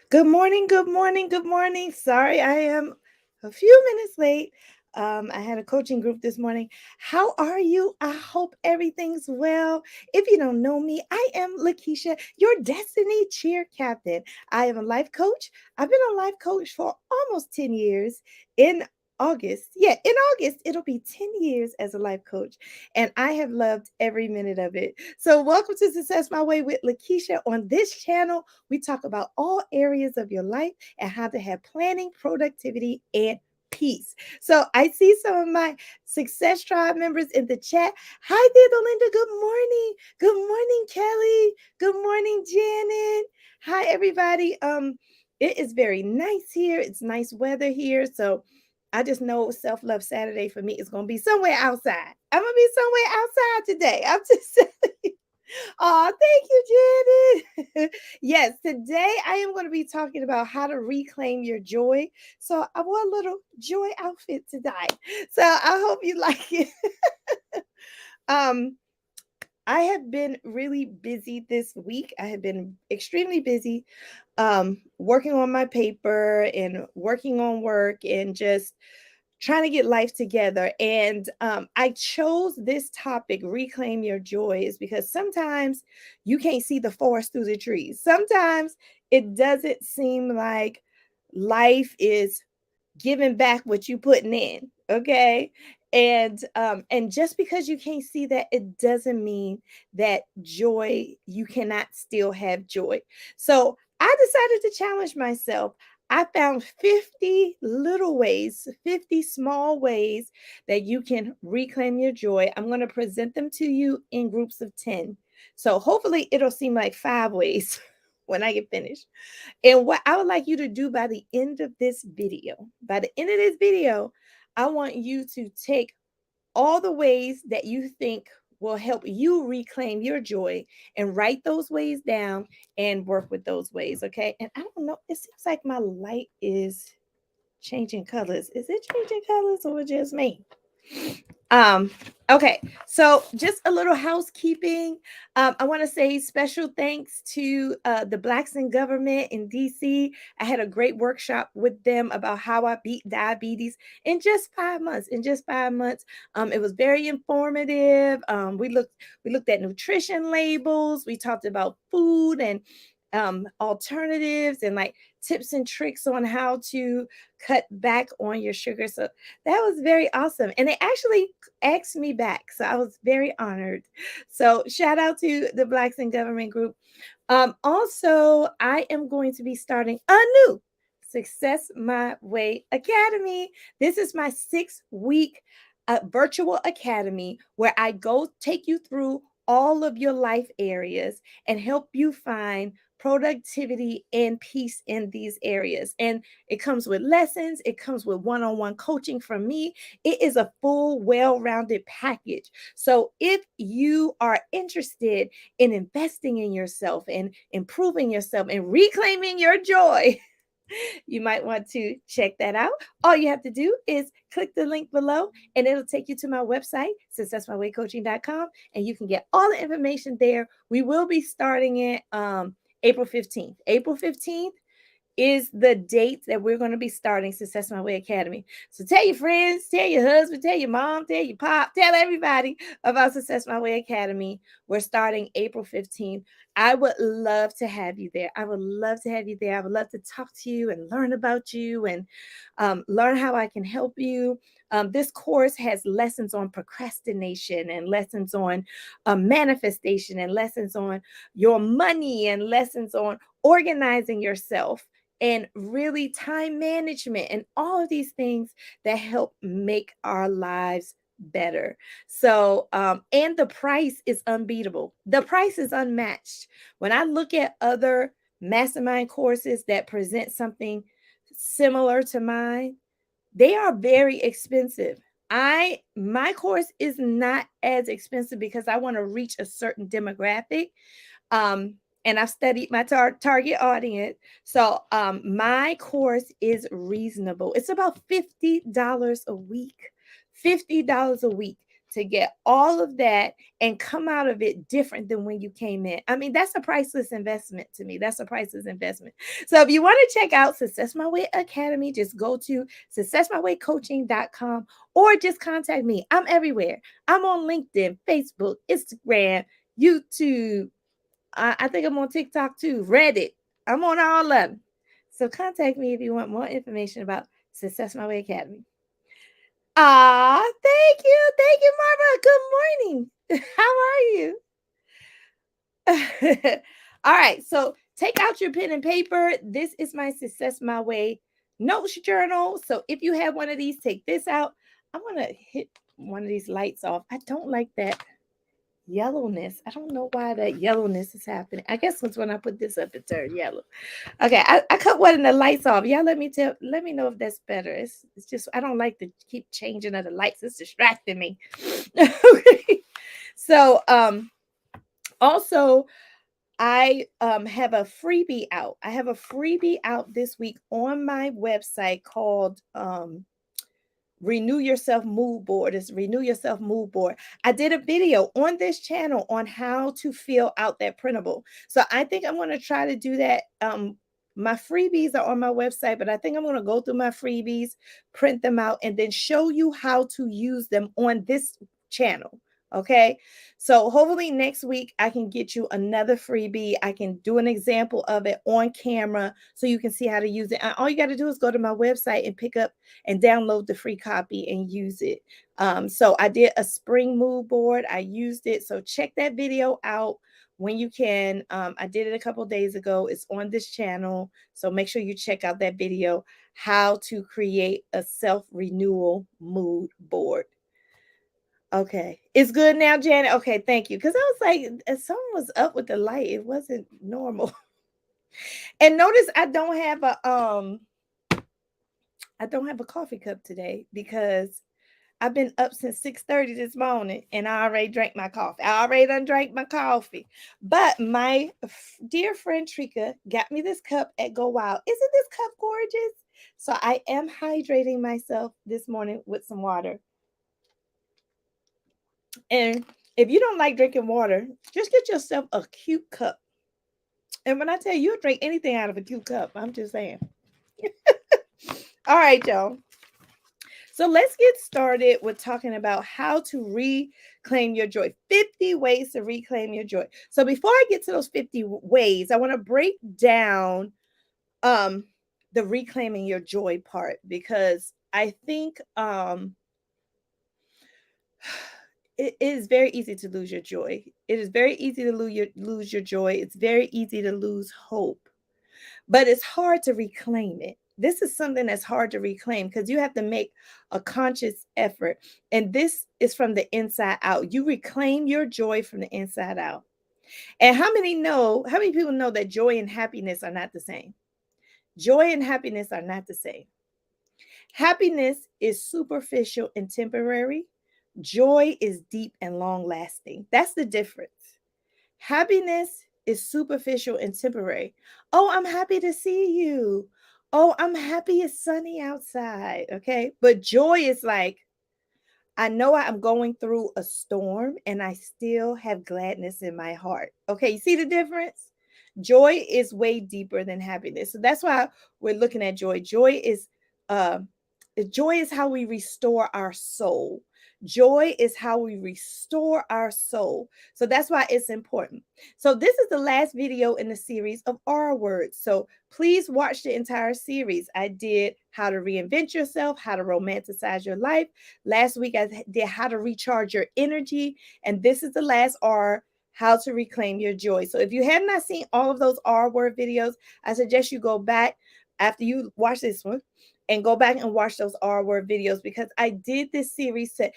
Good morning, good morning, good morning. Sorry, I am a few minutes late. I had a coaching group this morning. How are you? I hope everything's well. If you don't know me, I am Lakisha, your Destiny Cheer Captain. I am a life coach. I've been a life coach for almost 10 years. In in August, it'll be 10 years as a life coach, and I have loved every minute of it. So, welcome to Success My Way with Lakisha. On this channel, we talk about all areas of your life and how to have planning, productivity, and peace. So I see some of my Success Tribe members in the chat. Hi there, Linda. Good morning. Good morning, Kelly. Good morning, Janet. Hi, everybody. It is very nice here. It's nice weather here. So I just know Self Love Saturday for me is going to be somewhere outside. I'm going to be somewhere outside today. I'm just saying. Oh, thank you, Janet. Yes, today I am going to be talking about how to reclaim your joy. So I wore a little joy outfit today. So I hope you like it. um, I have been really busy this week. I have been extremely busy working on my paper and working on work and just trying to get life together. And I chose this topic, reclaim your joy, is because sometimes you can't see the forest through the trees. Sometimes it doesn't seem like life is giving back what you putting in. Okay. And just because you can't see that, it doesn't mean that joy, you cannot still have joy. So I decided to challenge myself. I found 50 little ways, 50 small ways that you can reclaim your joy. I'm going to present them to you in groups of 10. So hopefully it'll seem like 5 ways when I get finished. And what I would like you to do by the end of this video, I want you to take all the ways that you think will help you reclaim your joy and write those ways down and work with those ways. Okay. And I don't know, it seems like my light is changing colors. Is it changing colors or just me? Um, okay, so just a little housekeeping. I want to say special thanks to the Blacks in Government in DC. I had a great workshop with them about how I beat diabetes in just 5 months. In just 5 months, it was very informative. We looked at nutrition labels. We talked about food and alternatives and like tips and tricks on how to cut back on your sugar. So that was very awesome. And they actually asked me back. So I was very honored. So shout out to the Blacks in Government group. Also, I am going to be starting a new Success My Way Academy. This is my 6 week virtual academy where I go take you through all of your life areas and help you find productivity and peace in these areas. And it comes with lessons, it comes with one on one coaching from me. It is a full, well rounded package. So if you are interested in investing in yourself and improving yourself and reclaiming your joy, you might want to check that out. All you have to do is click the link below and it'll take you to my website, successmywaycoaching.com, and you can get all the information there. We will be starting it April 15th. April 15th is the date that we're going to be starting Success My Way Academy. So tell your friends, tell your husband, tell your mom, tell your pop, tell everybody about Success My Way Academy. We're starting April 15th. I would love to have you there. I would love to have you there. I would love to talk to you and learn about you and learn how I can help you. This course has lessons on procrastination and lessons on manifestation and lessons on your money and lessons on organizing yourself and really time management and all of these things that help make our lives better. So, and the price is unbeatable. The price is unmatched. When I look at other mastermind courses that present something similar to mine, they are very expensive. My course is not as expensive because I want to reach a certain demographic. Um, and I've studied my target audience. So my course is reasonable. It's about $50 a week. $50 a week. to get all of that and come out of it different than when you came in. I mean, that's a priceless investment to me. That's a priceless investment. So if you want to check out Success My Way Academy, just go to successmywaycoaching.com or just contact me. I'm everywhere. I'm on LinkedIn, Facebook, Instagram, YouTube. I think I'm on TikTok too, Reddit. I'm on all of them. So contact me if you want more information about Success My Way Academy. Thank you. Thank you, Marva. Good morning. How are you? All right. So take out your pen and paper. This is my Success My Way notes journal. So if you have one of these, take this out. I'm going to hit one of these lights off. I don't like that yellowness. I don't know why that yellowness is happening. I guess it's when I put this up, it turned yellow. Okay, I cut one of the lights off. Y'all let me know if that's better. It's just I don't like to keep changing of the lights. It's distracting me. Okay. So also I have a freebie out. I have a freebie out this week on my website called Renew Yourself Mood Board. It's Renew Yourself Mood Board. I did a video on this channel on how to fill out that printable. So I think I'm going to try to do that. My freebies are on my website, but I think I'm going to go through my freebies, print them out, and then show you how to use them on this channel. Okay. So hopefully next week I can get you another freebie. I can do an example of it on camera so you can see how to use it. And all you got to do is go to my website and pick up and download the free copy and use it. So I did a spring mood board. I used it. So check that video out when you can. I did it a couple days ago. It's on this channel. So make sure you check out that video, how to create a self-renewal mood board. Okay. It's good now, Janet. Okay, thank you. Because I was like, someone was up with the light. It wasn't normal. And notice I don't have a coffee cup today because I've been up since 6:30 this morning and I already drank my coffee. I already done drank my coffee. But my dear friend Trika got me this cup at Go Wild. Isn't this cup gorgeous? So I am hydrating myself this morning with some water. And if you don't like drinking water, just get yourself a cute cup. And when I tell you, drink anything out of a cute cup, I'm just saying. All right, y'all. So let's get started with talking about how to reclaim your joy. 50 ways to reclaim your joy. So before I get to those 50 ways, I want to break down the reclaiming your joy part because I think it is very easy to lose your joy. It is very easy to lose your joy. It's very easy to lose hope, but it's hard to reclaim it. This is something that's hard to reclaim because you have to make a conscious effort. And this is from the inside out. You reclaim your joy from the inside out. And how many people know that joy and happiness are not the same? Joy and happiness are not the same. Happiness is superficial and temporary. Joy is deep and long lasting. That's the difference. Happiness is superficial and temporary. Oh, I'm happy to see you. Oh, I'm happy it's sunny outside. Okay. But joy is like, I know I'm going through a storm and I still have gladness in my heart. Okay. You see the difference? Joy is way deeper than happiness. So that's why we're looking at joy. Joy is how we restore our soul. Joy is how we restore our soul. So that's why it's important. So this is the last video in the series of R words. So please watch the entire series. I did how to reinvent yourself, how to romanticize your life. Last week I did how to recharge your energy. And this is the last R, how to reclaim your joy. So if you have not seen all of those R word videos, I suggest you go back after you watch this one and go back and watch those R word videos because I did this series to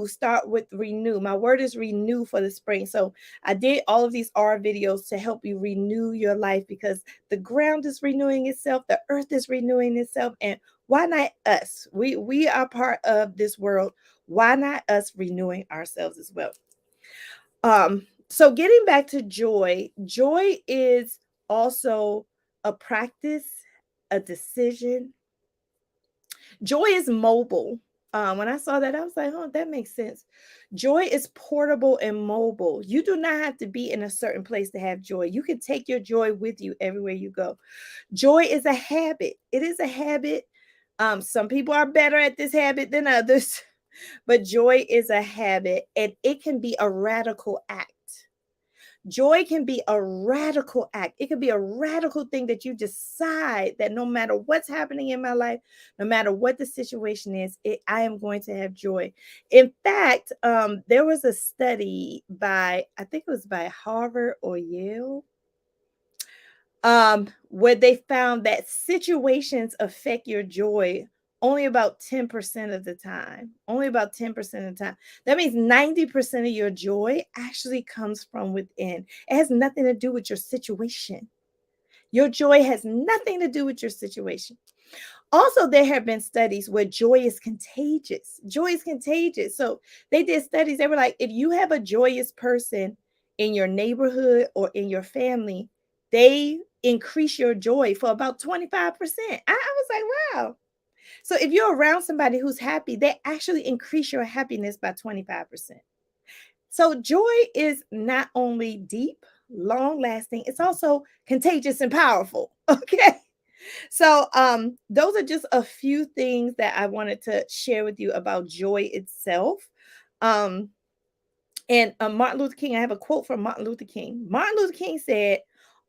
start with renew. My word is renew for the spring. So I did all of these R videos to help you renew your life because the ground is renewing itself, the earth is renewing itself, and why not us? We are part of this world. Why not us renewing ourselves as well? So getting back to joy is also a practice, a decision. Joy is mobile. When I saw that, I was like, oh, that makes sense. Joy is portable and mobile. You do not have to be in a certain place to have joy. You can take your joy with you everywhere you go. Joy is a habit. It is a habit. Some people are better at this habit than others, but joy is a habit and it can be a radical act. Joy can be a radical act. It can be a radical thing that you decide that no matter what's happening in my life, no matter what the situation is, I am going to have joy. In fact, there was a study by, I think it was by Harvard or Yale, where they found that situations affect your joy only about 10% of the time. Only about 10% of the time. That means 90% of your joy actually comes from within. It has nothing to do with your situation. Your joy has nothing to do with your situation. Also, there have been studies where joy is contagious. Joy is contagious. So they did studies. They were like, if you have a joyous person in your neighborhood or in your family, they increase your joy for about 25%. I was like, wow. So if you're around somebody who's happy, they actually increase your happiness by 25%. So joy is not only deep, long lasting, it's also contagious and powerful. Okay. So those are just a few things that I wanted to share with you about joy itself. Um and Martin Luther King, I have a quote from Martin Luther King. Martin Luther King said,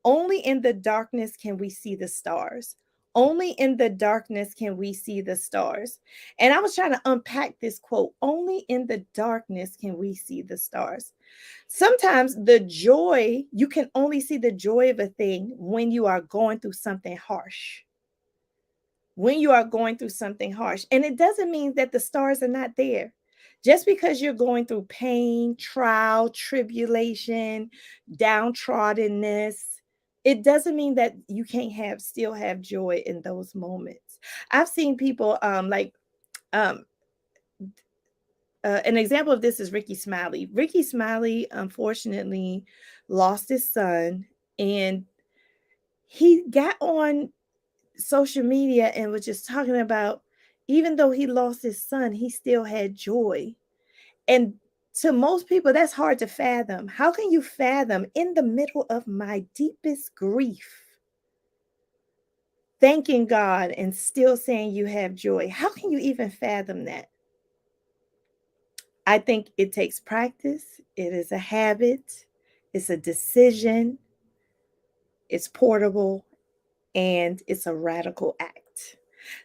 only in the darkness can we see the stars. Only in the darkness can we see the stars. And I was trying to unpack this quote. Only in the darkness can we see the stars. Sometimes the joy, you can only see the joy of a thing when you are going through something harsh. When you are going through something harsh. And it doesn't mean that the stars are not there. Just because you're going through pain, trial, tribulation, downtroddenness, it doesn't mean that you can't still have joy in those moments. I've seen people um an example of this is Ricky Smiley. Ricky Smiley unfortunately lost his son, and he got on social media and was just talking about, even though he lost his son, he still had joy. And to most people, that's hard to fathom. How can you fathom in the middle of my deepest grief, thanking God and still saying you have joy? How can you even fathom that? I think it takes practice. It is a habit. It's a decision. It's portable, and it's a radical act.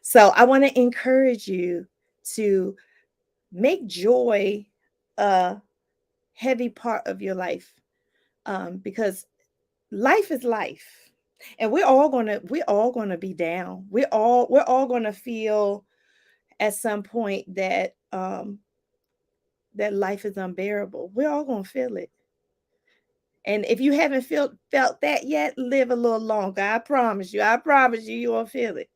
So I want to encourage you to make joy a heavy part of your life, because life is life, and we're all gonna be down. We're all gonna feel at some point that life is unbearable. We're all gonna feel it. And if you haven't felt that yet, live a little longer. I promise you. I promise you, you will feel it.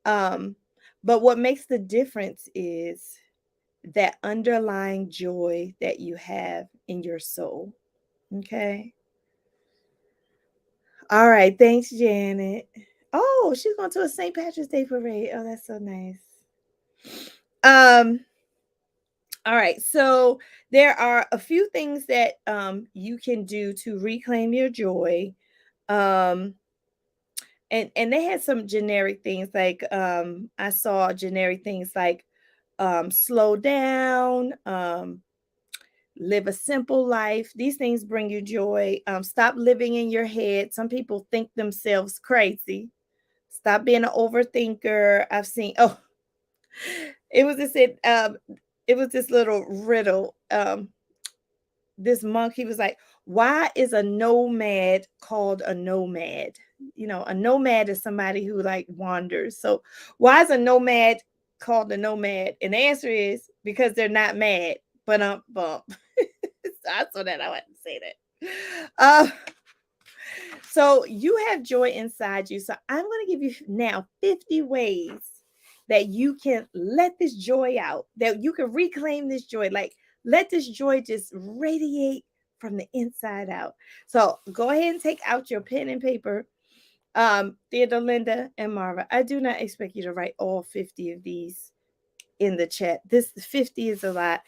Um, but what makes the difference is that underlying joy that you have in your soul. Okay. All right. Thanks, Janet. Oh, she's going to a St. Patrick's Day parade. Oh, that's so nice. Um, all right. So there are a few things that you can do to reclaim your joy. Um, and they had some generic things like I saw generic things like slow down, live a simple life. These things bring you joy. Stop living in your head. Some people think themselves crazy. Stop being an overthinker. I've seen, oh, it was this it was this little riddle. This monk, he was like, why is a nomad called a nomad? You know, a nomad is somebody who like wanders. So why is a nomad called a nomad? And the answer is because they're not mad, but bump. I saw that. I want to say that. So you have joy inside you. So I'm going to give you now 50 ways that you can let this joy out, that you can reclaim this joy. Like, let this joy just radiate from the inside out. So go ahead and take out your pen and paper. Theodore, Linda, and Marva, I do not expect you to write all 50 of these in the chat. This 50 is a lot.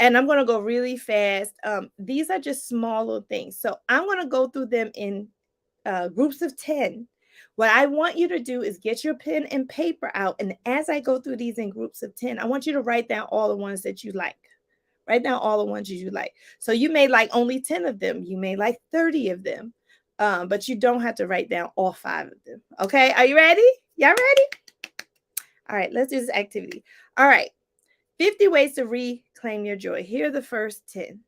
And I'm going to go really fast. These are just small little things. So I'm going to go through them in groups of 10. What I want you to do is get your pen and paper out. And as I go through these in groups of 10, I want you to write down all the ones that you like. Write down all the ones you like. So you may like only 10 of them. You may like 30 of them. But you don't have to write down all 5 of them. Okay, are you ready? Y'all ready? All right, let's do this activity. All right, 50 ways to reclaim your joy. Here are the first 10.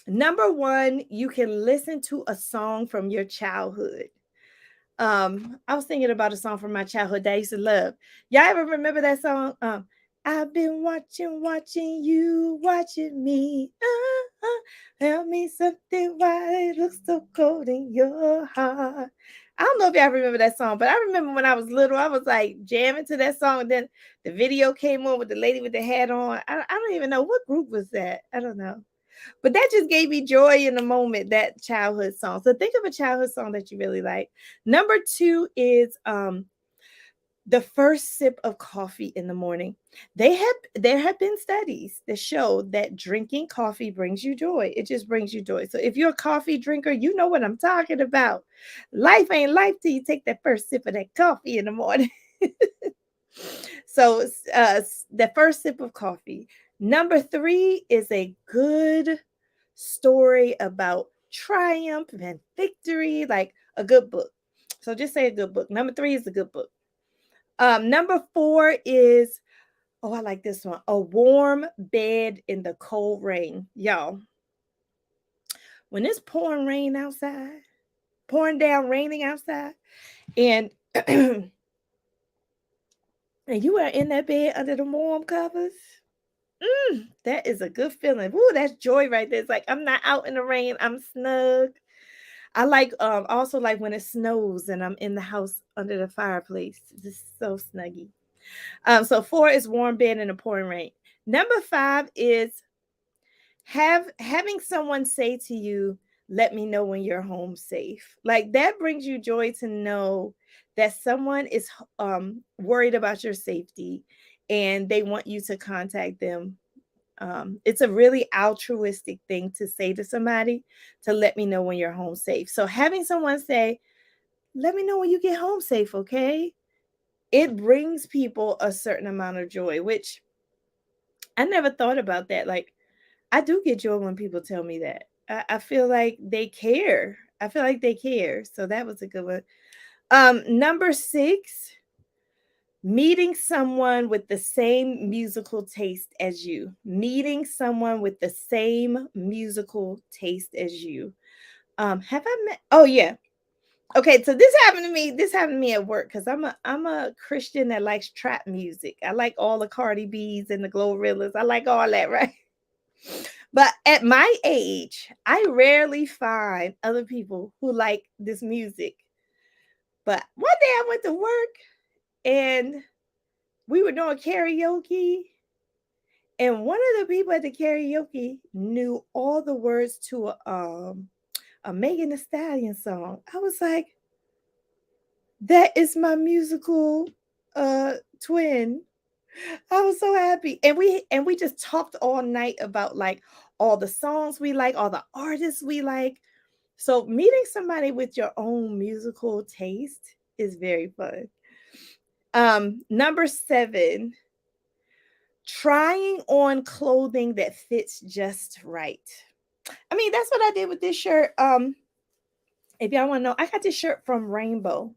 Number 1, you can listen to a song from your childhood. I was thinking about a song from my childhood that I used to love. Y'all ever remember that song? I've been watching you, watching me. Tell me something why it looks so cold in your heart. I don't know if y'all remember that song, but I remember when I was little, I was like jamming to that song. And then the video came on with the lady with the hat on. I don't even know what group was that. I don't know. But that just gave me joy in the moment, that childhood song. So think of a childhood song that you really like. Number 2 is the first sip of coffee in the morning. There have been studies that show that drinking coffee brings you joy. It just brings you joy. So if you're a coffee drinker, you know what I'm talking about. Life ain't life till you take that first sip of that coffee in the morning. So the first sip of coffee. Number 3 is a good story about triumph and victory, like a good book. So just say a good book. Number 3 is a good book. Number 4 is, oh, I like this one. A warm bed in the cold rain. Y'all, when it's pouring rain outside, pouring down, raining outside, and and you are in that bed under the warm covers, that is a good feeling. Ooh, that's joy right there. It's like I'm not out in the rain. I'm snug. I like also like when it snows and I'm in the house under the fireplace. Just so snuggy. So 4 is warm bed in the pouring rain. Number 5 is having someone say to you, let me know when you're home safe. Like that brings you joy to know that someone is worried about your safety and they want you to contact them. It's a really altruistic thing to say to somebody, to let me know when you're home safe. So having someone say, let me know when you get home safe, okay? It brings people a certain amount of joy, which I never thought about that. Like, I do get joy when people tell me that. I feel like they care. I feel like they care. So that was a good one. Number 6, meeting someone with the same musical taste as you. Meeting someone with the same musical taste as you. Have I met? Oh yeah. Okay, so this happened to me. This happened to me at work because I'm a Christian that likes trap music. I like all the Cardi B's and the Glorillas. I like all that, right? But at my age, I rarely find other people who like this music. But one day I went to work and we were doing karaoke, and one of the people at the karaoke knew all the words to a Megan Thee Stallion song. I was like, that is my musical twin. I was so happy. And we just talked all night about like all the songs we like, all the artists we like. So meeting somebody with your own musical taste is very fun. Number 7, trying on clothing that fits just right. I mean, that's what I did with this shirt. If y'all want to know, I got this shirt from Rainbow.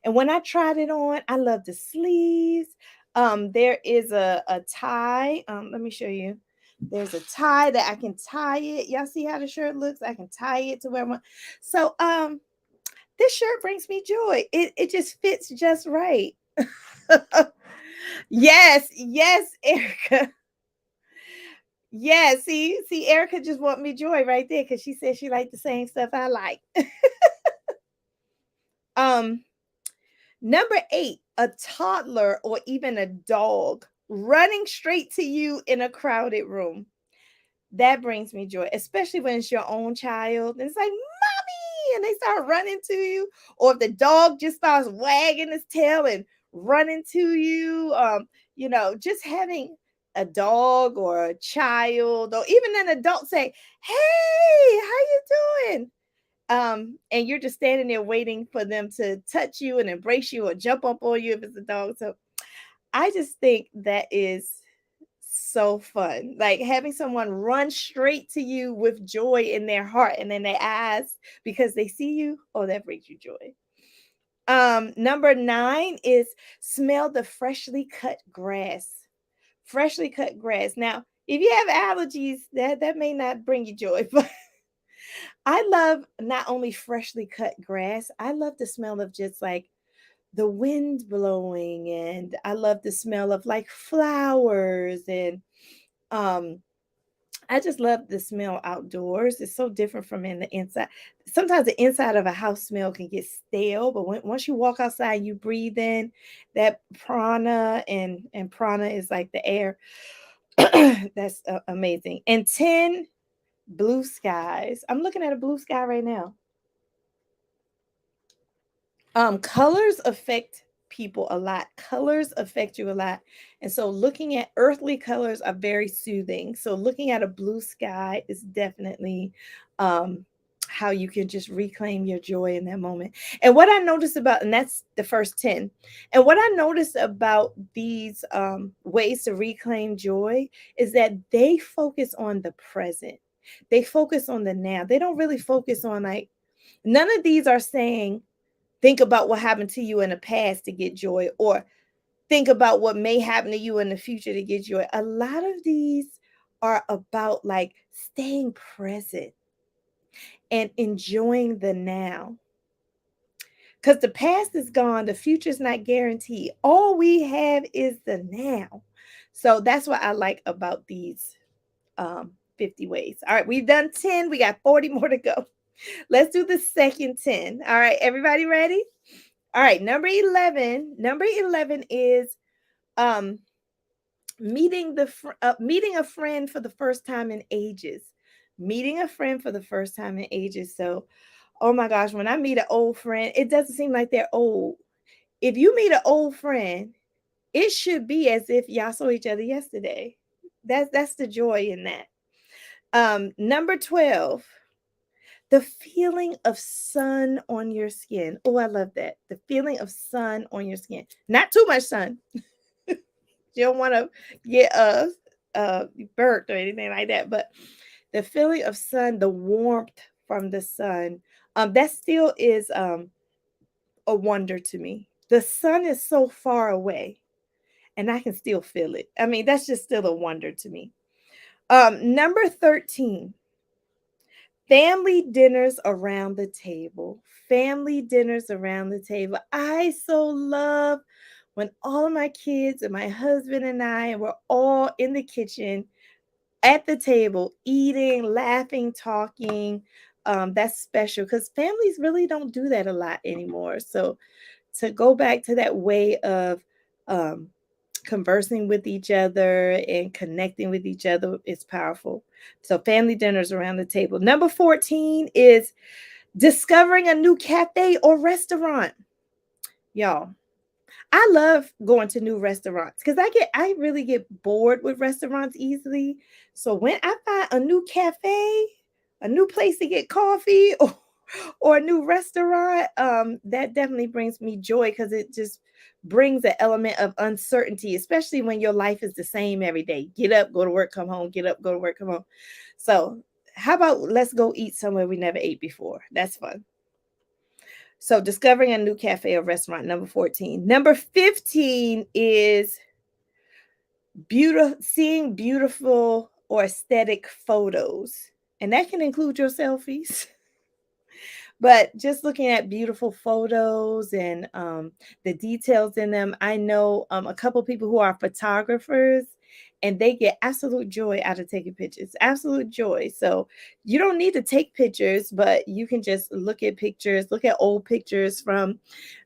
And when I tried it on, I love the sleeves. There is a tie. Let me show you. There's a tie that I can tie it. Y'all see how the shirt looks? I can tie it to where I want. So this shirt brings me joy. It just fits just right. Yes, Erica. Yeah, see, Erica just want me joy right there because she said she liked the same stuff I like. Number 8, a toddler or even a dog running straight to you in a crowded room. That brings me joy, especially when it's your own child. And it's like, mommy, and they start running to you. Or if the dog just starts wagging his tail and running to you, just having a dog or a child or even an adult say, "Hey, how you doing?" And you're just standing there waiting for them to touch you and embrace you or jump up on you if it's a dog. So I just think that is so fun. Like having someone run straight to you with joy in their heart and in their eyes because they see you. Oh, that brings you joy. Number 9 is smell the freshly cut grass. Freshly cut grass. Now, if you have allergies, that may not bring you joy, but I love not only freshly cut grass, I love the smell of just like the wind blowing, and I love the smell of like flowers, and um I just love the smell outdoors. It's so different from in the inside. Sometimes the inside of a house smell can get stale, but once you walk outside, you breathe in that prana, and prana is like the air. That's amazing. And 10, blue skies. I'm looking at a blue sky right now. Colors affect people a lot. Colors affect you a lot. And so looking at earthly colors are very soothing. So looking at a blue sky is definitely um how you can just reclaim your joy in that moment. And what I noticed about, and that's the first 10. And what I noticed about these ways to reclaim joy is that they focus on the present. They focus on the now. They don't really focus on like, none of these are saying think about what happened to you in the past to get joy, or think about what may happen to you in the future to get joy. A lot of these are about like staying present and enjoying the now. Because the past is gone, the future is not guaranteed. All we have is the now. So that's what I like about these 50 ways. All right, we've done 10, we got 40 more to go. Let's do the second 10. All right, everybody ready? All right, number 11. Number 11 is um meeting a friend for the first time in ages. Meeting a friend for the first time in ages. So, oh my gosh, when I meet an old friend, it doesn't seem like they're old. If you meet an old friend, it should be as if y'all saw each other yesterday. That's the joy in that. Number 12, the feeling of sun on your skin. Oh, I love that. The feeling of sun on your skin. Not too much sun. You don't want to get burnt or anything like that, but the feeling of sun, the warmth from the sun, that still is a wonder to me. The sun is so far away and I can still feel it. I mean, that's just still a wonder to me. Number 13, family dinners around the table. Family dinners around the table. I so love when all of my kids and my husband and I were all in the kitchen at the table, eating, laughing, talking. That's special because families really don't do that a lot anymore. So to go back to that way of um, conversing with each other and connecting with each other is powerful. So family dinners around the table. Number 14 is discovering a new cafe or restaurant. Y'all, I love going to new restaurants because I really get bored with restaurants easily. So when I find a new cafe, a new place to get coffee, or a new restaurant, that definitely brings me joy because it just brings an element of uncertainty, especially when your life is the same every day. Get up, go to work, come home, get up, go to work, come home. So how about let's go eat somewhere we never ate before? That's fun. So discovering a new cafe or restaurant, number 14. Number 15 is seeing beautiful or aesthetic photos. And that can include your selfies. But just looking at beautiful photos and the details in them, I know a couple people who are photographers, and they get absolute joy out of taking pictures. Absolute joy. So you don't need to take pictures, but you can just look at pictures, look at old pictures from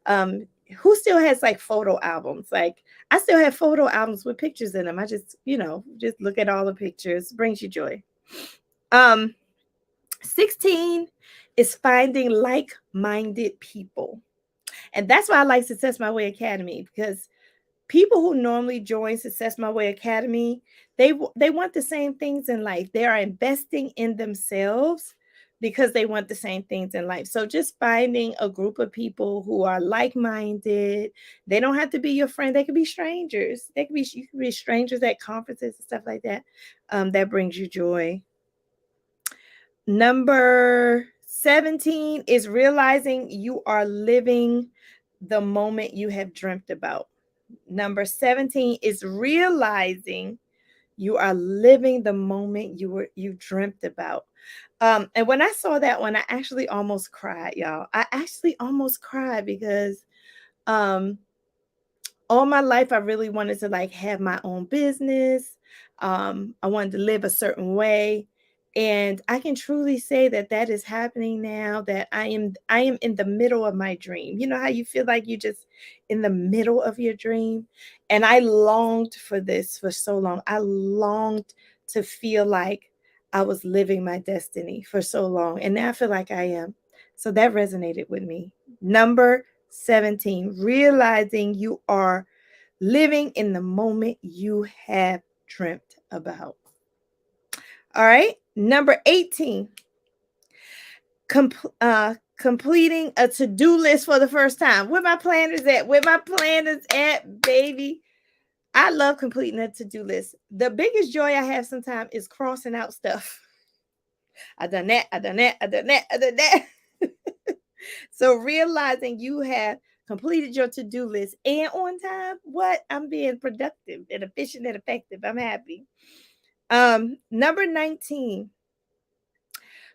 um, who still has like photo albums. Like I still have photo albums with pictures in them. I just, just look at all the pictures, brings you joy. Um, 16 is finding like-minded people. And that's why I like Success My Way Academy, because people who normally join Success My Way Academy, they want the same things in life. They are investing in themselves because they want the same things in life. So just finding a group of people who are like-minded. They don't have to be your friend. They could be strangers. You could be strangers at conferences and stuff like that. That brings you joy. Number 17 is realizing you are living the moment you have dreamt about. Number 17 is realizing you are living the moment you dreamt about. And when I saw that one, I actually almost cried, y'all. I actually almost cried because um all my life I really wanted to like have my own business. I wanted to live a certain way, and I can truly say that that is happening now, that I am in the middle of my dream. You know how you feel like you just in the middle of your dream? And I longed for this for so long. I longed to feel like I was living my destiny for so long, and now I feel like I am. So that resonated with me. Number 17, realizing you are living in the moment you have dreamt about. All right. Number 18, completing a to-do list for the first time. Where my planners at? Where my planners at, baby? I love completing a to-do list. The biggest joy I have sometimes is crossing out stuff. I done that, I done that, I done that, I done that. So realizing you have completed your to-do list and on time, what? I'm being productive and efficient and effective. I'm happy. Number 19,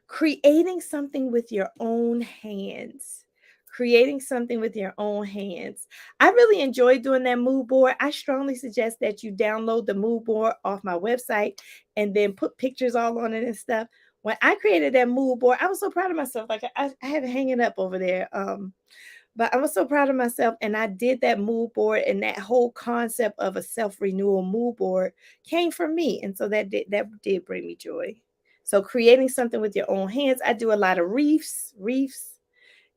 creating something with your own hands. Creating something with your own hands. I really enjoy doing that mood board. I strongly suggest that you download the mood board off my website and then put pictures all on it and stuff. When I created that mood board, I was so proud of myself. Like I have it hanging up over there. But I was so proud of myself, and I did that mood board, and that whole concept of a self-renewal mood board came from me. And so that did bring me joy. So creating something with your own hands. I do a lot of wreaths.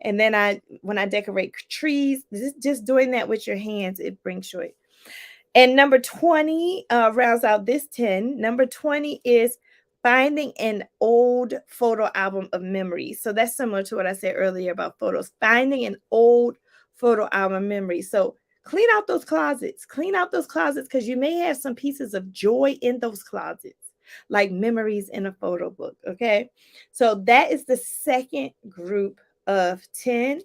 And then when I decorate trees, just doing that with your hands, it brings joy. And number 20 rounds out this 10. Number 20 is finding an old photo album of memories. So that's similar to what I said earlier about photos. Finding an old photo album memory. So clean out those closets. Clean out those closets because you may have some pieces of joy in those closets, like memories in a photo book. Okay. So that is the second group of 10.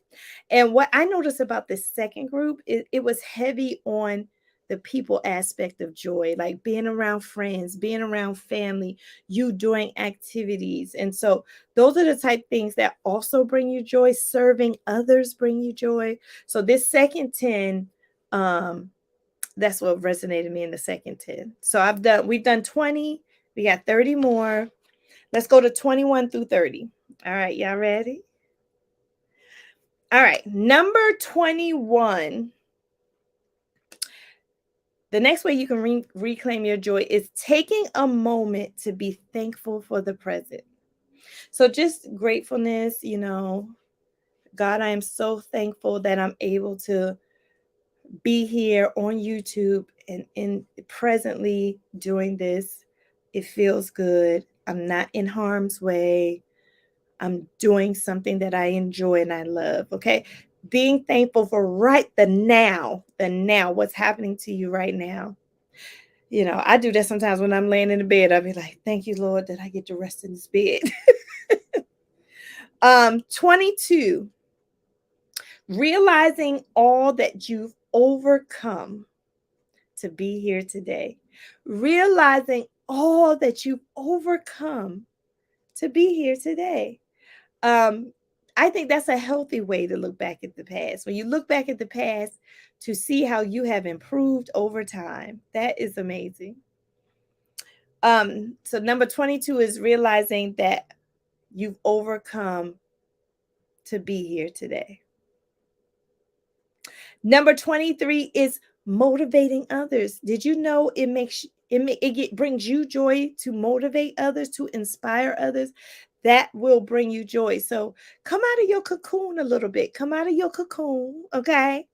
And what I noticed about this second group, it was heavy on the people aspect of joy, like being around friends, being around family, you doing activities. And so those are the type things that also bring you joy. Serving others bring you joy. So this second 10, that's what resonated me in the second 10. So we've done 20, we got 30 more. Let's go to 21 through 30. All right, y'all ready? All right, number 21. The next way you can reclaim your joy is taking a moment to be thankful for the present. So just gratefulness, God, I am so thankful that I'm able to be here on YouTube and in presently doing this. It feels good. I'm not in harm's way. I'm doing something that I enjoy and I love. Okay. Being thankful for the now, what's happening to you right now. I do that sometimes when I'm laying in the bed. I'll be like, thank you, Lord, that I get to rest in this bed. 22, realizing all that you've overcome to be here today. Realizing all that you've overcome to be here today. I think that's a healthy way to look back at the past. When you look back at the past to see how you have improved over time, that is amazing. So number 22 is realizing that you've overcome to be here today. Number 23 is motivating others. Did you know it brings you joy to motivate others, to inspire others? That will bring you joy. So come out of your cocoon a little bit. Come out of your cocoon, okay?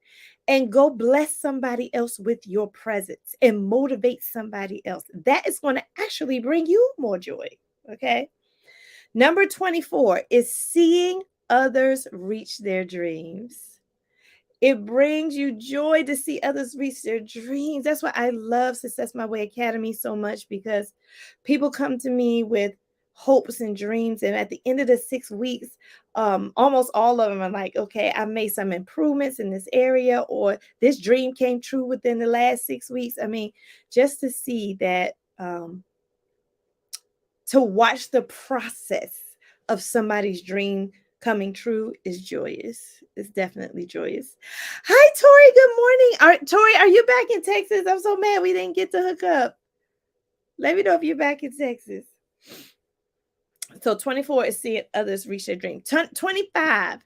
And go bless somebody else with your presence and motivate somebody else. That is going to actually bring you more joy, okay? Number 24 is seeing others reach their dreams. It brings you joy to see others reach their dreams. That's why I love Success My Way Academy so much, because people come to me with hopes and dreams. And at the end of the 6 weeks, almost all of them are like, okay, I made some improvements in this area, or this dream came true within the last 6 weeks. I mean, just to see that, to watch the process of somebody's dream coming true is joyous. It's definitely joyous. Hi, Tori. Good morning. Tori, are you back in Texas? I'm so mad we didn't get to hook up. Let me know if you're back in Texas. So 24 is seeing others reach their dream. 25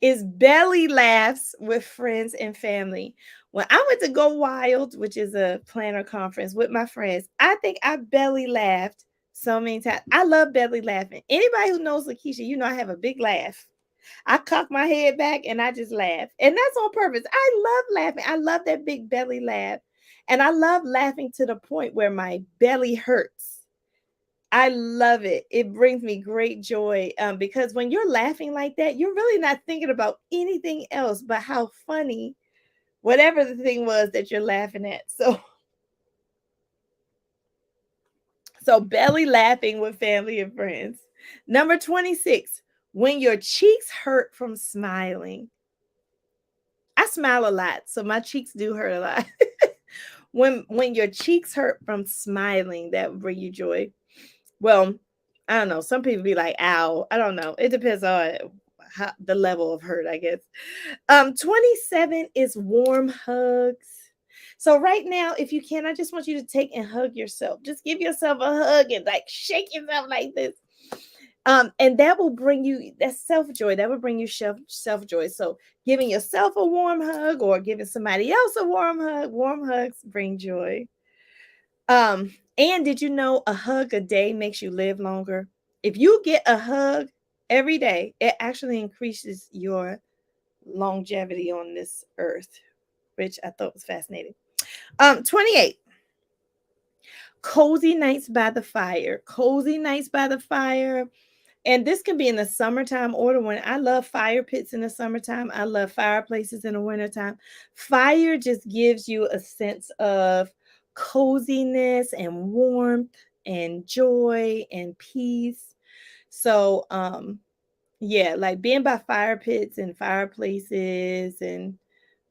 is belly laughs with friends and family. When I went to Go Wild, which is a planner conference with my friends, I think I belly laughed so many times. I love belly laughing. Anybody who knows Lakisha, you know I have a big laugh. I cock my head back and I just laugh. And that's on purpose. I love laughing. I love that big belly laugh. And I love laughing to the point where my belly hurts. I love it. It brings me great joy, because when you're laughing like that, you're really not thinking about anything else but how funny whatever the thing was that you're laughing at. So belly laughing with family and friends. Number 26, when your cheeks hurt from smiling. I smile a lot, so my cheeks do hurt a lot. When your cheeks hurt from smiling, that will bring you joy. Well, I don't know. Some people be like, ow. I don't know. It depends on the level of hurt, I guess. 27 is warm hugs. So right now, if you can, I just want you to take and hug yourself. Just give yourself a hug and like shake yourself like this. And that will bring you that self-joy. That will bring you self-joy. So giving yourself a warm hug or giving somebody else a warm hugs bring joy. And did you know a hug a day makes you live longer? If you get a hug every day, it actually increases your longevity on this earth, which I thought was fascinating. 28. Cozy nights by the fire. Cozy nights by the fire. And this can be in the summertime or the winter. I love fire pits in the summertime. I love fireplaces in the wintertime. Fire just gives you a sense of coziness and warmth and joy and peace. So, yeah, like being by fire pits and fireplaces, and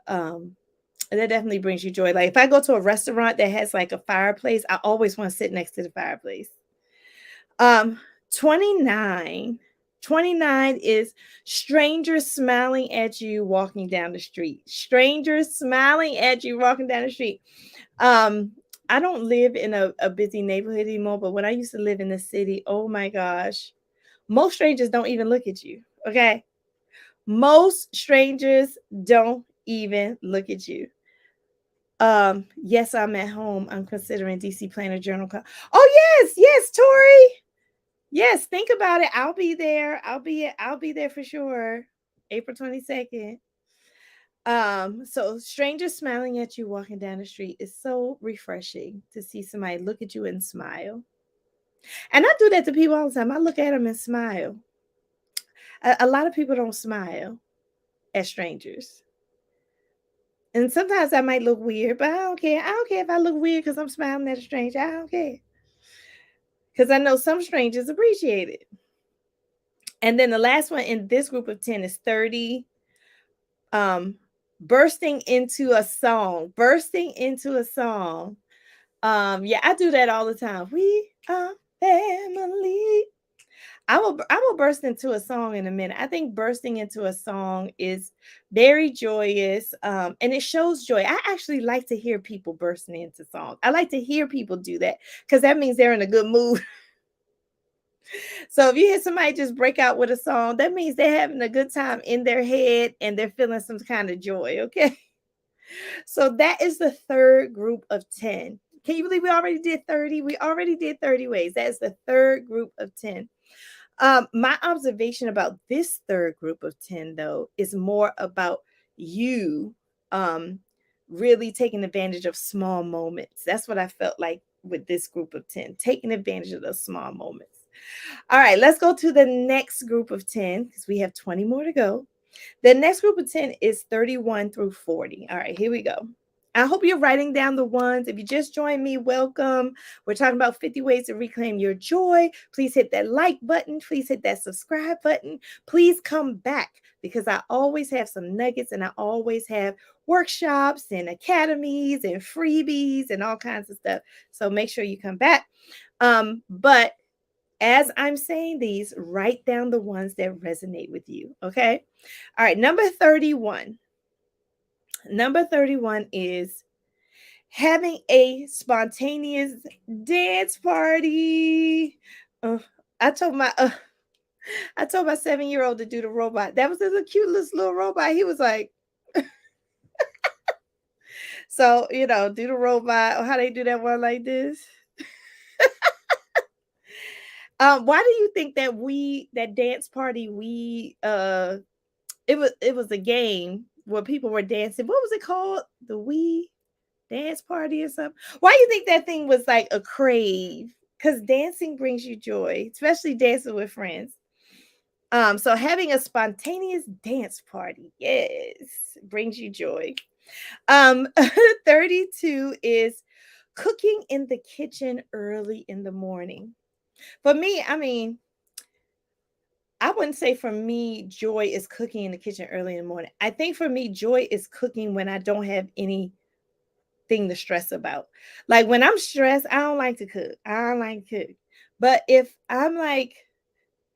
that definitely brings you joy. Like if I go to a restaurant that has like a fireplace, I always want to sit next to the fireplace. Um, 29. 29 is strangers smiling at you walking down the street. Strangers smiling at you walking down the street. Um, I don't live in a busy neighborhood anymore, but when I used to live in the city, oh my gosh, most strangers don't even look at you. Okay. Most strangers don't even look at you. Yes, I'm at home. I'm considering DC Planner Journal. Oh yes, Tori. Yes, think about it. I'll be there. I'll be there for sure. April 22nd. So strangers smiling at you walking down the street is so refreshing to see somebody look at you and smile. And I do that to people all the time. I look at them and smile. A lot of people don't smile at strangers. And sometimes I might look weird, but I don't care. I don't care if I look weird because I'm smiling at a stranger. I don't care. Because I know some strangers appreciate it. And then the last one in this group of 10 is 30. Bursting into a song. Bursting into a song. Yeah, I do that all the time. We are family. I will burst into a song in a minute. I think bursting into a song is very joyous, and it shows joy. I actually like to hear people bursting into songs. I like to hear people do that because that means they're in a good mood. So if you hear somebody just break out with a song, that means they're having a good time in their head and they're feeling some kind of joy. Okay. So that is the third group of 10. Can you believe we already did 30? We already did 30 ways. That's the third group of 10. My observation about this third group of 10, though, is more about you um, really taking advantage of small moments. That's what I felt like with this group of 10, taking advantage of those small moments. All right, let's go to the next group of 10 because we have 20 more to go. The next group of 10 is 31 through 40. All right, here we go. I hope you're writing down the ones. If you just joined me, welcome. We're talking about 50 ways to reclaim your joy. Please hit that like button. Please hit that subscribe button. Please come back because I always have some nuggets and I always have workshops and academies and freebies and all kinds of stuff. So make sure you come back. But as I'm saying these, write down the ones that resonate with you. Okay. All right. Number 31. Number 31 is having a spontaneous dance party. Uh, I told my I told my 7-year-old to do the robot. That was the cutest little robot. He was like, so do the robot or how they do that one like this. Why do you think that dance party it was a game where people were dancing? What was it called? The Wii dance party or something? Why do you think that thing was like a crave? Because dancing brings you joy, especially dancing with friends. So having a spontaneous dance party, yes, brings you joy. 32 is cooking in the kitchen early in the morning. For me, I mean, I wouldn't say for me, joy is cooking in the kitchen early in the morning. I think for me, joy is cooking when I don't have anything to stress about. Like when I'm stressed, I don't like to cook. I don't like to cook. But if I'm like,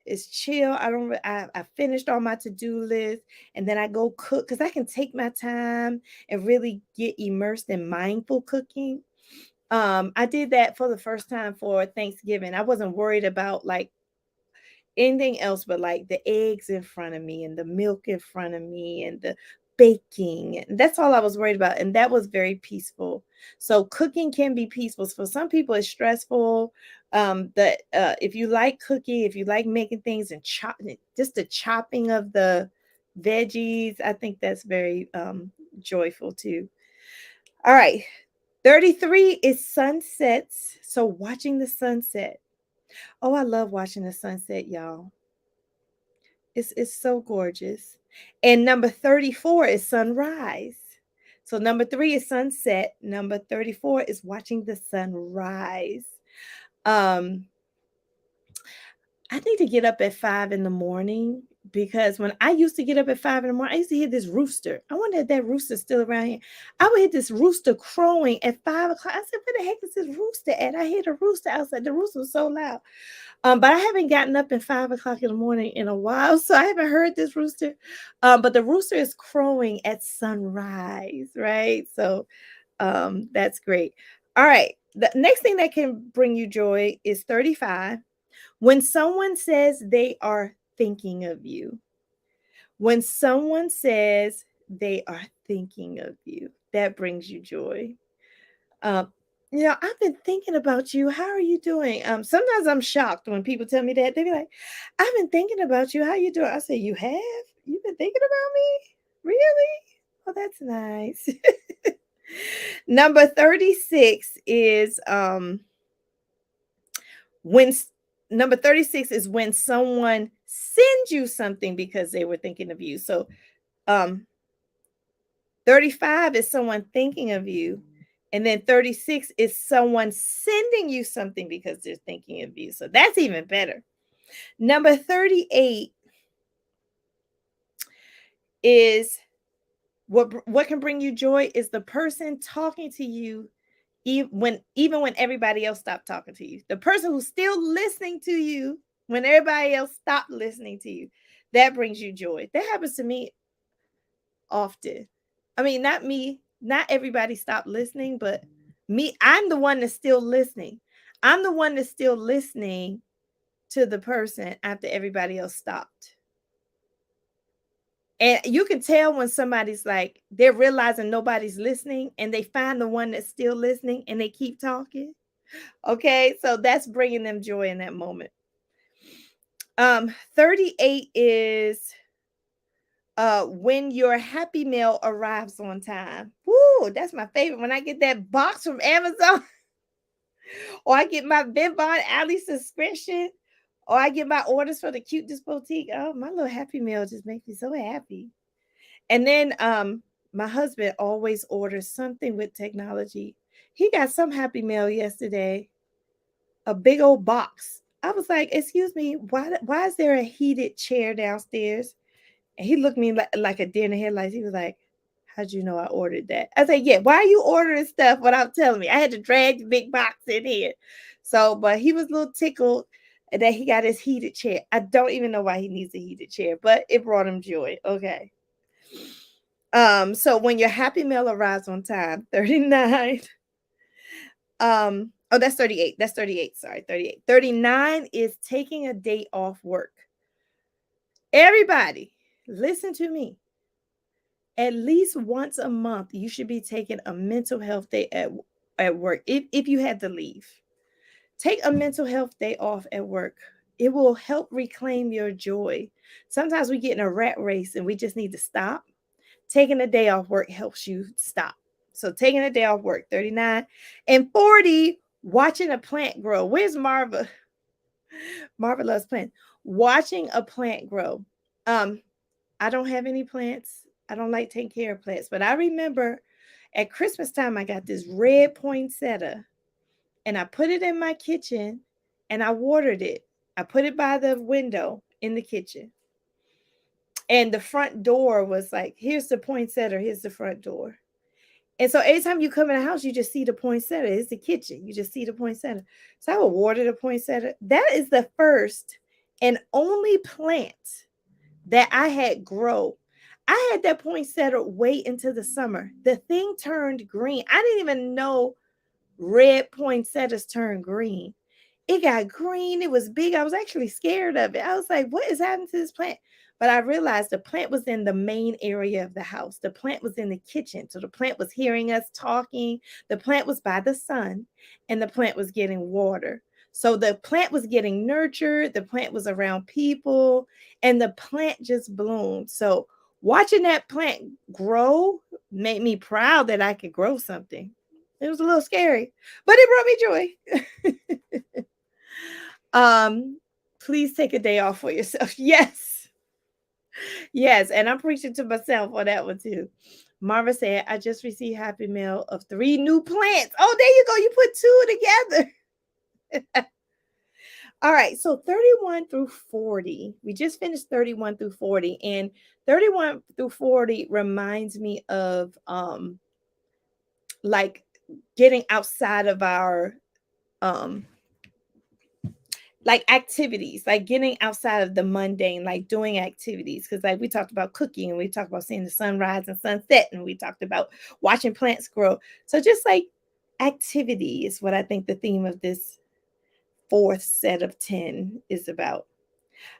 it's chill. I finished all my to-do list and then I go cook because I can take my time and really get immersed in mindful cooking. I did that for the first time for Thanksgiving. I wasn't worried about like anything else but like the eggs in front of me and the milk in front of me and the baking. That's all I was worried about. And that was very peaceful. So cooking can be peaceful. For some people, it's stressful. That if you like cooking, if you like making things and just the chopping of the veggies, I think that's very joyful too. All right. 33 is sunsets. So watching the sunset. Oh, I love watching the sunset, y'all. It's so gorgeous. And number 34 is sunrise. So number 3 is sunset. Number 34 is watching the sunrise. Um, I need to get up at 5 in the morning because when I used to get up at 5 in the morning, I used to hear this rooster. I wonder if that rooster's still around here. I would hear this rooster crowing at 5 o'clock. I said, where the heck is this rooster at? I hear the rooster outside. The rooster was so loud. But I haven't gotten up at 5 o'clock in the morning in a while, so I haven't heard this rooster. But the rooster is crowing at sunrise, right? So that's great. All right. The next thing that can bring you joy is 35. When someone says they are thinking of you. When someone says they are thinking of you, that brings you joy. Um, I've been thinking about you. How are you doing? Sometimes I'm shocked when people tell me that. They be like, I've been thinking about you. How you doing? I say, you have? You've been thinking about me? Really? Oh, that's nice. Number 36 is when number 36 is when someone sends you something because they were thinking of you. So 35 is someone thinking of you. And then 36 is someone sending you something because they're thinking of you. So that's even better. Number 38 is what can bring you joy is the person talking to you even when everybody else stopped talking to you. The person who's still listening to you when everybody else stopped listening to you. That brings you joy. That happens to me often. I mean, not everybody stopped listening, but me, I'm the one that's still listening. I'm the one that's still listening to the person after everybody else stopped. And you can tell when somebody's like, they're realizing nobody's listening and they find the one that's still listening and they keep talking. Okay. So that's bringing them joy in that moment. 38 is when your Happy Meal arrives on time. Woo, that's my favorite. When I get that box from Amazon, or I get my Vivon Alley subscription, or I get my orders for the Cuteness Boutique. Oh, my little Happy Meal just makes me so happy. And then my husband always orders something with technology. He got some Happy Meal yesterday, a big old box. I was like, "Excuse me, why is there a heated chair downstairs?" And he looked at me like a deer in the headlights. He was like, "How'd you know I ordered that?" I said, "Yeah, why are you ordering stuff without telling me?" I had to drag the big box in here. So, but he was a little tickled that he got his heated chair. I don't even know why he needs a heated chair, but it brought him joy. Okay. So when your Happy Meal arrives on time, 39. Oh, that's 38. That's 38. Sorry, 38. 39 is taking a day off work. Everybody, listen to me. At least once a month, you should be taking a mental health day at work. If you had to leave, take a mental health day off at work. It will help reclaim your joy. Sometimes we get in a rat race and we just need to stop. Taking a day off work helps you stop. So taking a day off work, 39. And 40, watching a plant grow. Where's Marva? Marva loves plants. Watching a plant grow. Um, I don't have any plants. I don't like taking care of plants. But I remember at Christmas time, I got this red poinsettia and I put it in my kitchen and I watered it. I put it by the window in the kitchen. And the front door was like, here's the poinsettia, here's the front door. And so anytime you come in the house, you just see the poinsettia. It's the kitchen. You just see the poinsettia. So I would water the poinsettia. That is the first and only plant that I had grow. I had that poinsettia wait into the summer. The thing turned green. I didn't even know red poinsettias turn green. It got green. It was big. I was actually scared of it. I was like, what is happening to this plant? But I realized the plant was in the main area of the house. The plant was in the kitchen. So the plant was hearing us talking. The plant was by the sun and the plant was getting water. So the plant was getting nurtured. The plant was around people and the plant just bloomed. So watching that plant grow made me proud that I could grow something. It was a little scary, but it brought me joy. Please take a day off for yourself. Yes. Yes. And I'm preaching to myself on that one too. Marva said, I just received Happy Mail of 3 new plants. Oh, there you go. You put 2 together. All right. So 31 through 40. We just finished 31 through 40. And 31 through 40 reminds me of like getting outside of our like activities, like getting outside of the mundane, like doing activities. Because like we talked about cooking and we talked about seeing the sunrise and sunset and we talked about watching plants grow. So just like activity is what I think the theme of this 4th set of 10 is about.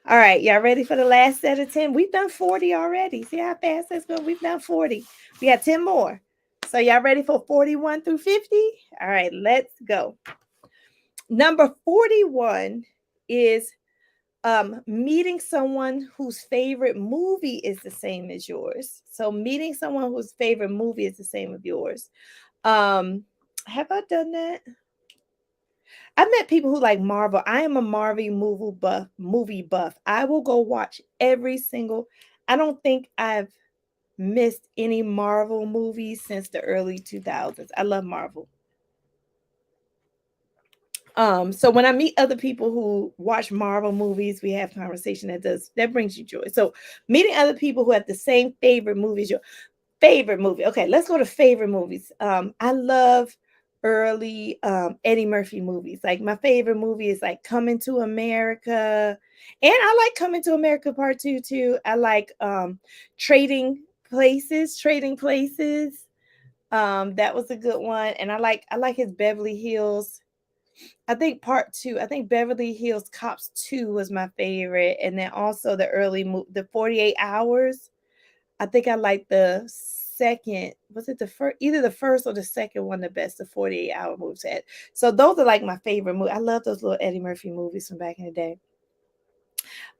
All right, y'all ready for the last set of 10? We've done 40 already. See how fast that's going? We've done 40. We got 10 more. So y'all ready for 41 through 50? All right, let's go. Number 41 is meeting someone whose favorite movie is the same as yours. So meeting someone whose favorite movie is the same as yours. Have I done that? I've met people who like Marvel. I am a Marvel movie buff. I will go watch every single. I don't think I've missed any Marvel movies since the early 2000s. I love Marvel. So when I meet other people who watch Marvel movies, we have conversation that brings you joy. So meeting other people who have the same favorite movies, your favorite movie. Okay, let's go to favorite movies. I love early Eddie Murphy movies. Like my favorite movie is like Coming to America. And I like Coming to America Part 2 too. I like Trading Places. That was a good one. And I like his Beverly Hills. I think Part 2. I think Beverly Hills Cops 2 was my favorite, and then also the 48 Hours. I think I like the second. Was it the first? Either the first or the second one the best. The 48-hour movies had. So those are like my favorite movie. I love those little Eddie Murphy movies from back in the day.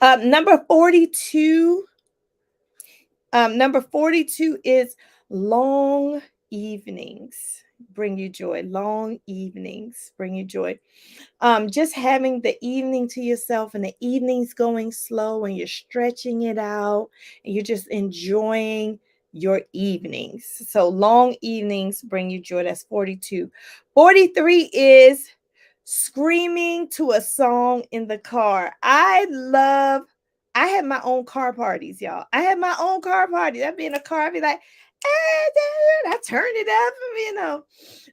Number 42. Number 42 is long evenings bring you joy. Long evenings bring you joy. Just having the evening to yourself and the evenings going slow and you're stretching it out and you're just enjoying your evenings. So long evenings bring you joy. That's 42. 43 is screaming to a song in the car. I had my own car parties, y'all. I had my own car parties. I'd be in a car, I'd be like, I turn it up,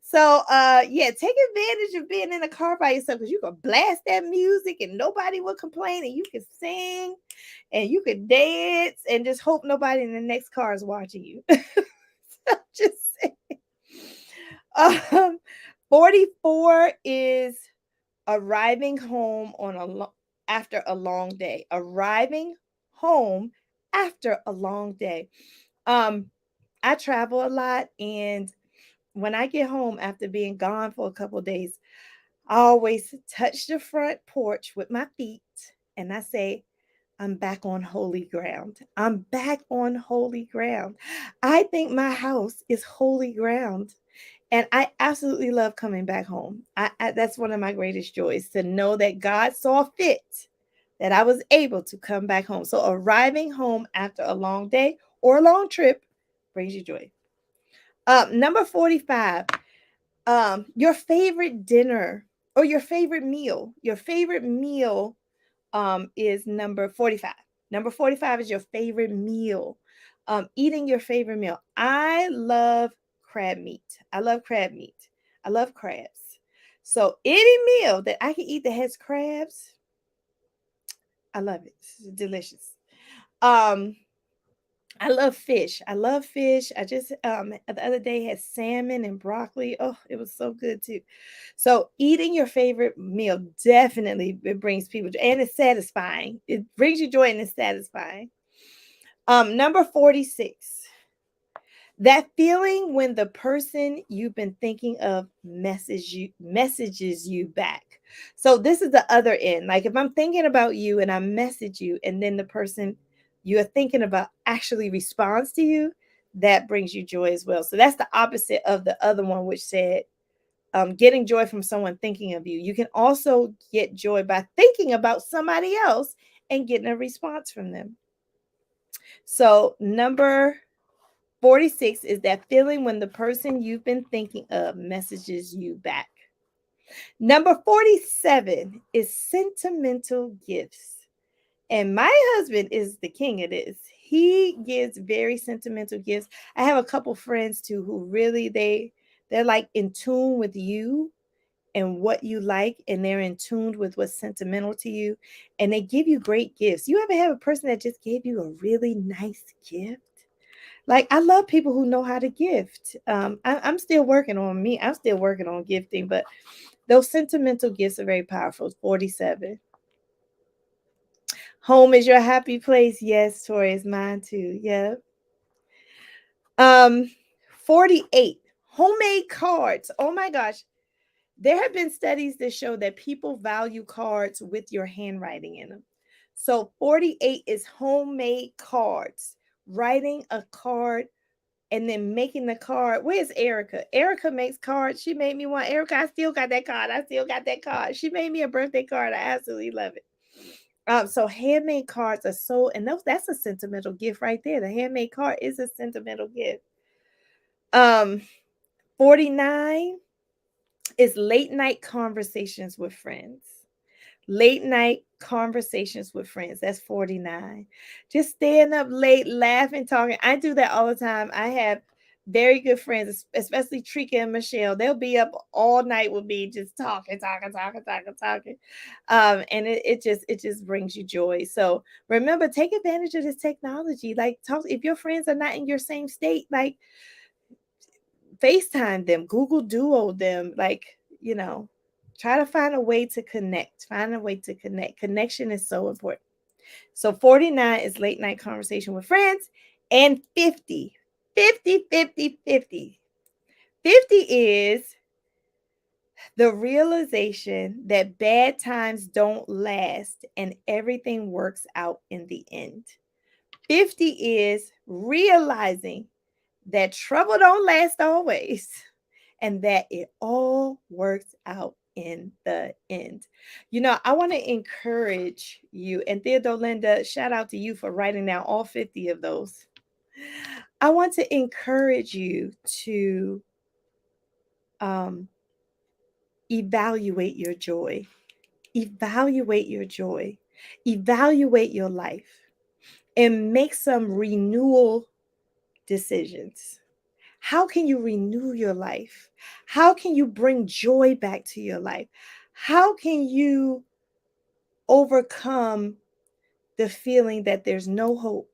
So yeah, take advantage of being in a car by yourself because you can blast that music and nobody will complain and you can sing and you could dance and just hope nobody in the next car is watching you. Just saying. Um, 44 is arriving home after a long day. Arriving home after a long day. Um, I travel a lot, and when I get home after being gone for a couple of days, I always touch the front porch with my feet and I say, I'm back on holy ground. I'm back on holy ground. I think my house is holy ground. And I absolutely love coming back home. That's one of my greatest joys to know that God saw fit that I was able to come back home. So arriving home after a long day or a long trip brings you joy. Number 45, your favorite dinner or your favorite meal. Your favorite meal is number 45. Number 45 is your favorite meal. Eating your favorite meal. I love crab meat. I love crab meat. I love crabs. So any meal that I can eat that has crabs, I love it. It's delicious. Um, I love fish. I love fish. I just the other day had salmon and broccoli. Oh, it was so good too. So eating your favorite meal definitely it brings people joy and it's satisfying. It brings you joy and it's satisfying. Number 46. That feeling when the person you've been thinking of messages you back. So this is the other end. Like if I'm thinking about you and I message you and then the person you're thinking about actually responds to you, that brings you joy as well. So that's the opposite of the other one, which said getting joy from someone thinking of you. You can also get joy by thinking about somebody else and getting a response from them. So number 46 is that feeling when the person you've been thinking of messages you back. Number 47 is sentimental gifts. And my husband is the king of this. He gives very sentimental gifts. I have a couple friends too who really they're like in tune with you and what you like, and they're in tune with what's sentimental to you, and they give you great gifts. You ever have a person that just gave you a really nice gift? Like I love people who know how to gift. I'm still working on me. I'm still working on gifting, but those sentimental gifts are very powerful. 47. Home is your happy place. Yes, Tori is mine too. Yeah. Um, 48. Homemade cards. Oh my gosh. There have been studies that show that people value cards with your handwriting in them. So 48 is homemade cards. Writing a card and then making the card. Where's Erica? Erica makes cards. She made me one. Erica, I still got that card. I still got that card. She made me a birthday card. I absolutely love it. So handmade cards are so, and that's a sentimental gift right there. The handmade card is a sentimental gift. 49 is late night conversations with friends. Late night conversations with friends. That's 49. Just staying up late, laughing, talking. I do that all the time. I have very good friends, especially Trika and Michelle. They'll be up all night with me, just talking. And it just brings you joy. So remember, take advantage of this technology. Like talk if your friends are not in your same state, like FaceTime them, Google Duo them, try to find a way to connect. Find a way to connect. Connection is so important. So 49 is late night conversation with friends. And 50 is The realization that bad times don't last and everything works out in the end. 50 is realizing that trouble don't last always and that it all works out in the end. I want to encourage you, and Theodore Linda, shout out to you for writing down all 50 of those. I want to encourage you to um, evaluate your joy. Evaluate your joy. Evaluate your life and make some renewal decisions. How can you renew your life? How can you bring joy back to your life? How can you overcome the feeling that there's no hope?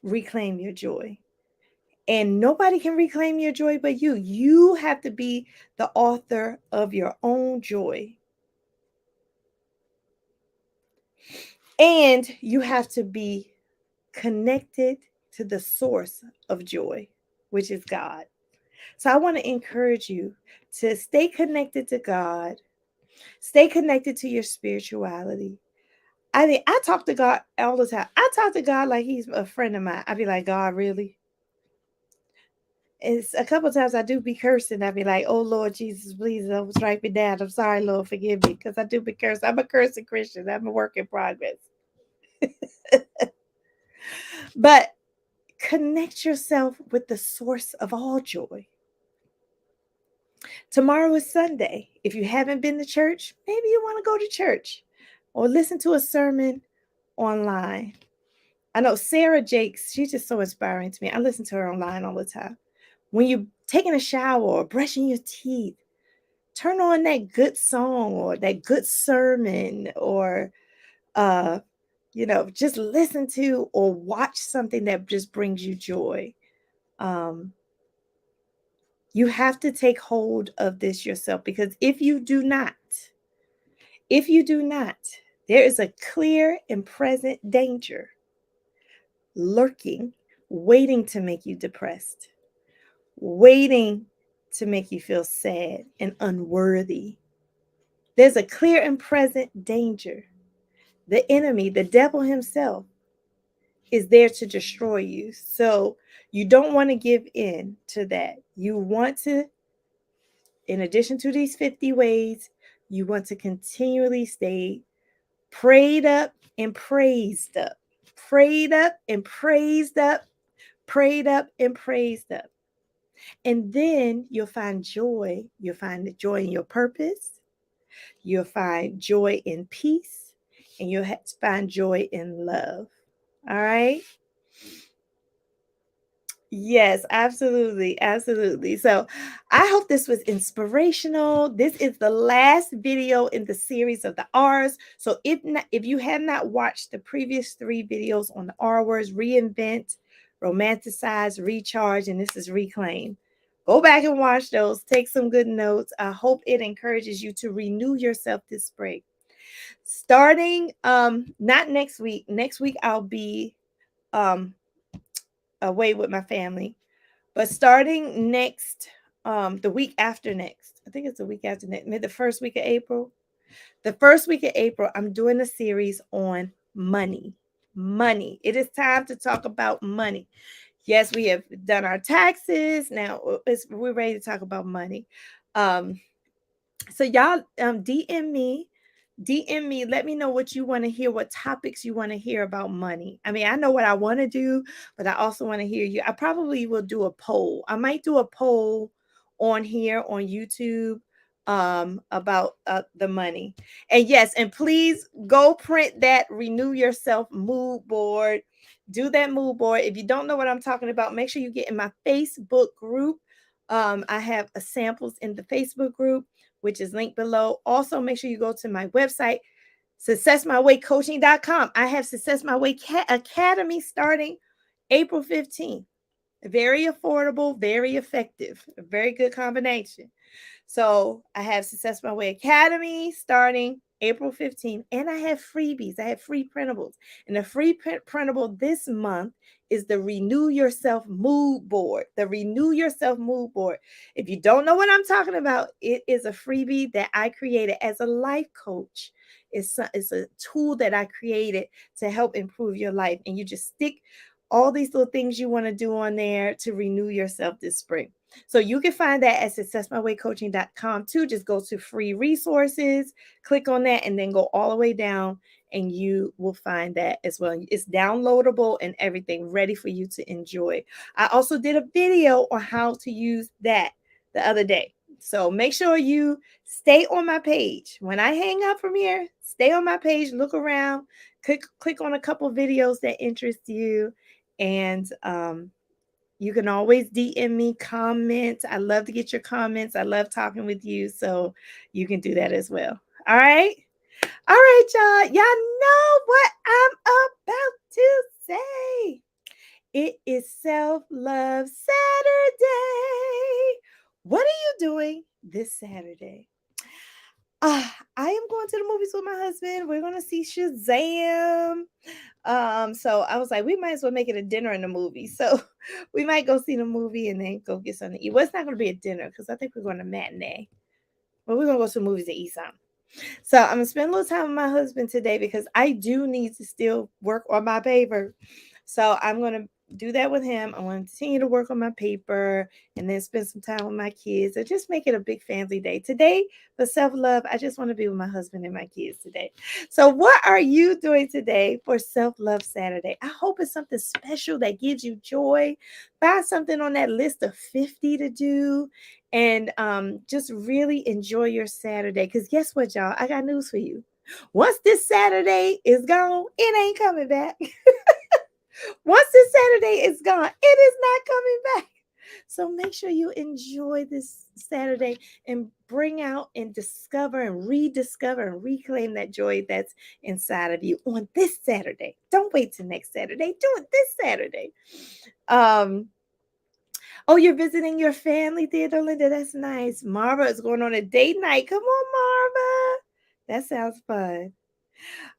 Reclaim your joy. And nobody can reclaim your joy but you. You have to be the author of your own joy. And you have to be connected to the source of joy, which is God. So I want to encourage you to stay connected to God, stay connected to your spirituality. I mean, I talk to God all the time. I talk to God like he's a friend of mine. I be like, God, really? It's a couple of times I do be cursing. I be like, oh Lord Jesus, please don't strike me down. I'm sorry, Lord, forgive me, because I do be cursing. I'm a cursing Christian. I'm a work in progress. But connect yourself with the source of all joy. Tomorrow is Sunday. If you haven't been to church, maybe you want to go to church or listen to a sermon online. I know Sarah Jakes, she's just so inspiring to me. I listen to her online all the time. When you're taking a shower or brushing your teeth, turn on that good song or that good sermon, or just listen to or watch something that just brings you joy. You have to take hold of this yourself, because if you do not, there is a clear and present danger lurking, waiting to make you depressed, waiting to make you feel sad and unworthy. There's a clear and present danger. The enemy, the devil himself, is there to destroy you. So you don't want to give in to that. You want to, in addition to these 50 ways, you want to continually stay prayed up and praised up, prayed up and praised up, prayed up and praised up. And then you'll find joy. You'll find the joy in your purpose. You'll find joy in peace. And you'll find joy in love. All right? Yes, absolutely. Absolutely. So I hope this was inspirational. This is the last video in the series of the R's. So if you have not watched the previous 3 videos on the R words, reinvent, romanticize, recharge, and this is reclaim, go back and watch those. Take some good notes. I hope it encourages you to renew yourself this spring. Starting not next week. Next week I'll be away with my family. But starting next, the week after next, I think it's the week after next, maybe the first week of April. The first week of April, I'm doing a series on money. Money. It is time to talk about money. Yes, we have done our taxes. Now we're ready to talk about money. So y'all DM me, let me know what you want to hear, what topics you want to hear about money. I mean, I know what I want to do, but I also want to hear you. I probably will do a poll. I might do a poll on here on YouTube about the money. And yes, and please go print that Renew Yourself mood board. Do that mood board. If you don't know what I'm talking about, make sure you get in my Facebook group. I have samples in the Facebook group, which is linked below. Also, make sure you go to my website, successmywaycoaching.com. I have Success My Way Academy starting April 15th. Very affordable, very effective, a very good combination. So I have Success My Way Academy starting April 15th, and I have freebies. I have free printables. And the free printable this month is the Renew Yourself Mood Board. The Renew Yourself Mood Board. If you don't know what I'm talking about, it is a freebie that I created as a life coach. It's a tool that I created to help improve your life. And you just stick all these little things you want to do on there to renew yourself this spring. So you can find that at successmywaycoaching.com too. Just go to free resources, click on that, and then go all the way down and you will find that as well. It's downloadable and everything ready for you to enjoy. I also did a video on how to use that the other day. So make sure you stay on my page. When I hang up from here, stay on my page, look around, click on a couple videos that interest you, and you can always DM me, comment. I love to get your comments. I love talking with you. So you can do that as well. All right. All right, y'all. Y'all know what I'm about to say. It is Self-Love Saturday. What are you doing this Saturday? I am going to the movies with my husband. We're going to see Shazam. So I was like, we might as well make it a dinner in the movie. So we might go see the movie and then go get something to eat. Well, it's not going to be a dinner because I think we're going to matinee. But we're going to go to the movies to eat something. So I'm going to spend a little time with my husband today because I do need to still work on my paper. So I'm going to do that with him. I want to continue to work on my paper and then spend some time with my kids and just make it a big family day. Today, for self-love, I just want to be with my husband and my kids today. So what are you doing today for Self-Love Saturday? I hope it's something special that gives you joy. Find something on that list of 50 to do and just really enjoy your Saturday. Because guess what, y'all? I got news for you. Once this Saturday is gone, it ain't coming back. Once this Saturday is gone, it is not coming back. So make sure you enjoy this Saturday and bring out and discover and rediscover and reclaim that joy that's inside of you on this Saturday. Don't wait till next Saturday. Do it this Saturday. Oh, you're visiting your family, Theodore Linda. That's nice. Marva is going on a date night. Come on, Marva. That sounds fun.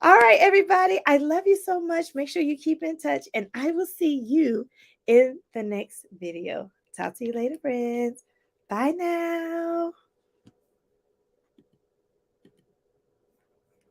All right, everybody. I love you so much. Make sure you keep in touch, and I will see you in the next video. Talk to you later, friends. Bye now.